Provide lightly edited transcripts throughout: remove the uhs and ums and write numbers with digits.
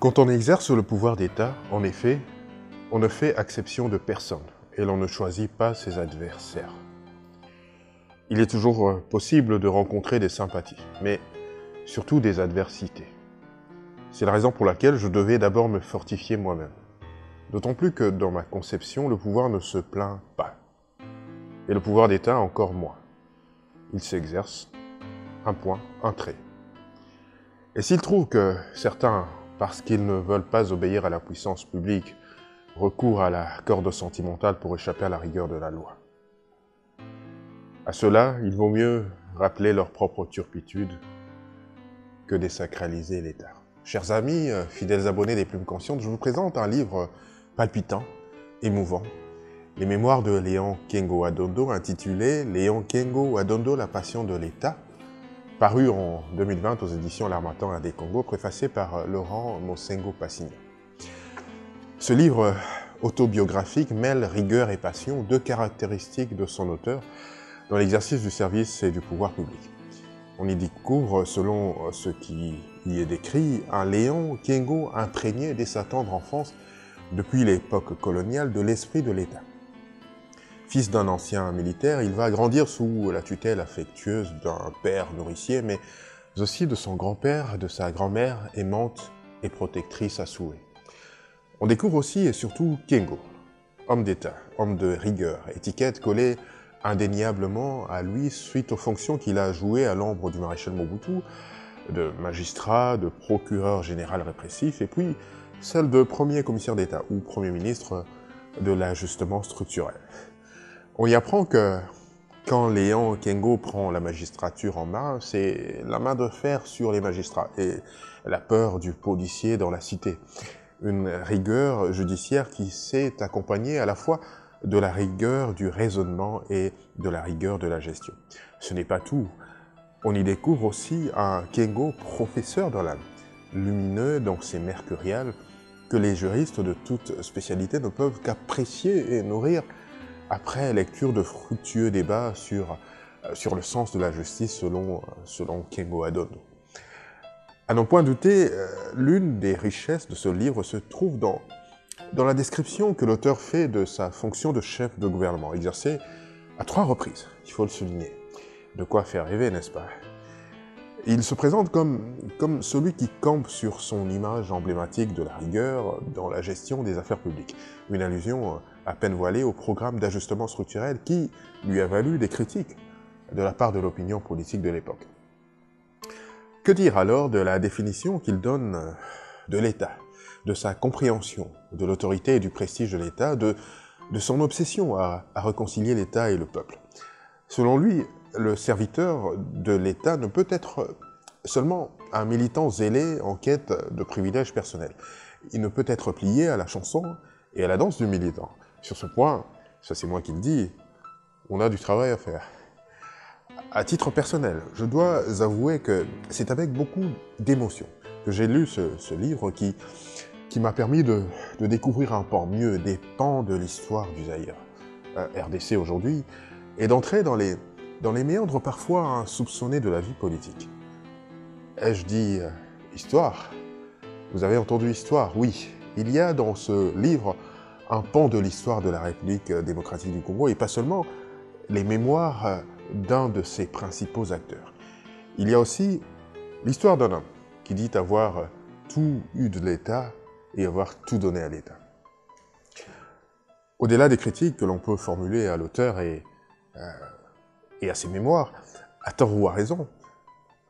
Quand on exerce le pouvoir d'État, en effet, on ne fait exception de personne et l'on ne choisit pas ses adversaires. Il est toujours possible de rencontrer des sympathies, mais surtout des adversités. C'est la raison pour laquelle je devais d'abord me fortifier moi-même. D'autant plus que dans ma conception, le pouvoir ne se plaint pas. Et le pouvoir d'État encore moins. Il s'exerce, un point, un trait. Et s'il trouve que certains, parce qu'ils ne veulent pas obéir à la puissance publique, recourent à la corde sentimentale pour échapper à la rigueur de la loi. À cela, il vaut mieux rappeler leur propre turpitude que désacraliser l'État. Chers amis, fidèles abonnés des Plumes Conscientes, je vous présente un livre palpitant, émouvant, les mémoires de Léon Kengo Adondo, intitulé « Léon Kengo Adondo, la passion de l'État », paru en 2020 aux éditions L'Harmattan des Congo, préfacé par Laurent Mosengo Passigna. Ce livre autobiographique mêle rigueur et passion, deux caractéristiques de son auteur, dans l'exercice du service et du pouvoir public. On y découvre, selon ce qui y est décrit, un Léon Kengo imprégné dès sa tendre enfance, depuis l'époque coloniale, de l'esprit de l'État. Fils d'un ancien militaire, il va grandir sous la tutelle affectueuse d'un père nourricier, mais aussi de son grand-père, de sa grand-mère, aimante et protectrice à souhait. On découvre aussi et surtout Kengo, homme d'État, homme de rigueur, étiquette collée indéniablement à lui suite aux fonctions qu'il a jouées à l'ombre du maréchal Mobutu, de magistrat, de procureur général répressif, et puis celle de premier commissaire d'État ou premier ministre de l'ajustement structurel. On y apprend que quand Léon Kengo prend la magistrature en main, c'est la main de fer sur les magistrats et la peur du policier dans la cité. Une rigueur judiciaire qui s'est accompagnée à la fois de la rigueur du raisonnement et de la rigueur de la gestion. Ce n'est pas tout. On y découvre aussi un Kengo professeur dans l'âme, lumineux dans ses mercuriales, que les juristes de toute spécialité ne peuvent qu'apprécier et nourrir après lecture de fructueux débats sur le sens de la justice selon Kengo Adondo. À n'en point douter, l'une des richesses de ce livre se trouve dans la description que l'auteur fait de sa fonction de chef de gouvernement, exercée à 3 reprises, il faut le souligner. De quoi faire rêver, n'est-ce pas? Il se présente comme celui qui campe sur son image emblématique de la rigueur dans la gestion des affaires publiques. Une allusion à peine voilée au programme d'ajustement structurel qui lui a valu des critiques de la part de l'opinion politique de l'époque. Que dire alors de la définition qu'il donne de l'État, de sa compréhension de l'autorité et du prestige de l'État, de son obsession à réconcilier l'État et le peuple? Selon lui, le serviteur de l'État ne peut être seulement un militant zélé en quête de privilèges personnels. Il ne peut être plié à la chanson et à la danse du militant. Sur ce point, ça c'est moi qui le dis, on a du travail à faire. À titre personnel, je dois avouer que c'est avec beaucoup d'émotion que j'ai lu ce livre qui m'a permis de découvrir un pan, mieux des pans de l'histoire du Zaïre, RDC aujourd'hui, et d'entrer dans les méandres parfois insoupçonnés de la vie politique. Ai-je dit histoire? Vous avez entendu histoire? Oui, il y a dans ce livre un pan de l'histoire de la République démocratique du Congo, et pas seulement les mémoires d'un de ses principaux acteurs. Il y a aussi l'histoire d'un homme qui dit avoir tout eu de l'État et avoir tout donné à l'État. Au-delà des critiques que l'on peut formuler à l'auteur et à ses mémoires, à tort ou à raison,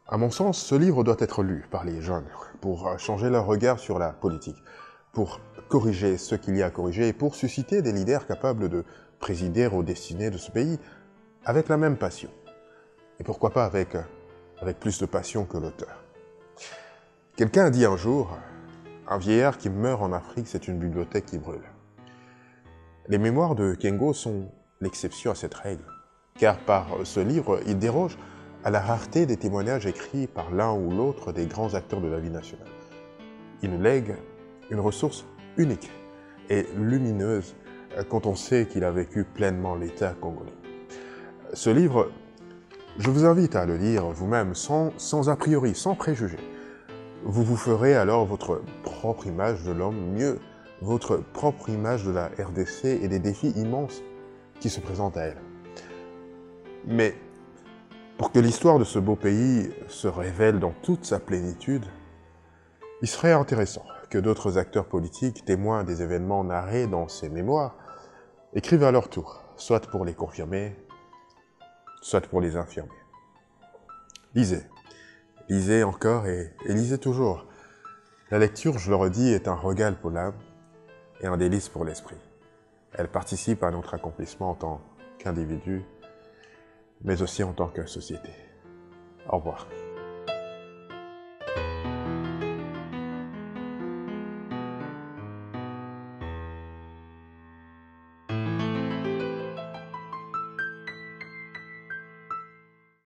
à mon sens, ce livre doit être lu par les jeunes pour changer leur regard sur la politique, pour corriger ce qu'il y a à corriger et pour susciter des leaders capables de présider aux destinées de ce pays avec la même passion. Et pourquoi pas avec plus de passion que l'auteur. Quelqu'un a dit un jour, un vieillard qui meurt en Afrique, c'est une bibliothèque qui brûle. Les mémoires de Kengo sont l'exception à cette règle, car par ce livre, il déroge à la rareté des témoignages écrits par l'un ou l'autre des grands acteurs de la vie nationale. Il nous lègue une ressource unique et lumineuse quand on sait qu'il a vécu pleinement l'État congolais. Ce livre, je vous invite à le lire vous-même sans a priori, sans préjugés. Vous vous ferez alors votre propre image de l'homme, mieux, votre propre image de la RDC et des défis immenses qui se présentent à elle. Mais pour que l'histoire de ce beau pays se révèle dans toute sa plénitude, il serait intéressant que d'autres acteurs politiques, témoins des événements narrés dans ces mémoires, écrivent à leur tour, soit pour les confirmer, soit pour les infirmer. Lisez, lisez encore et lisez toujours. La lecture, je le redis, est un régal pour l'âme et un délice pour l'esprit. Elle participe à notre accomplissement en tant qu'individu, mais aussi en tant que société. Au revoir.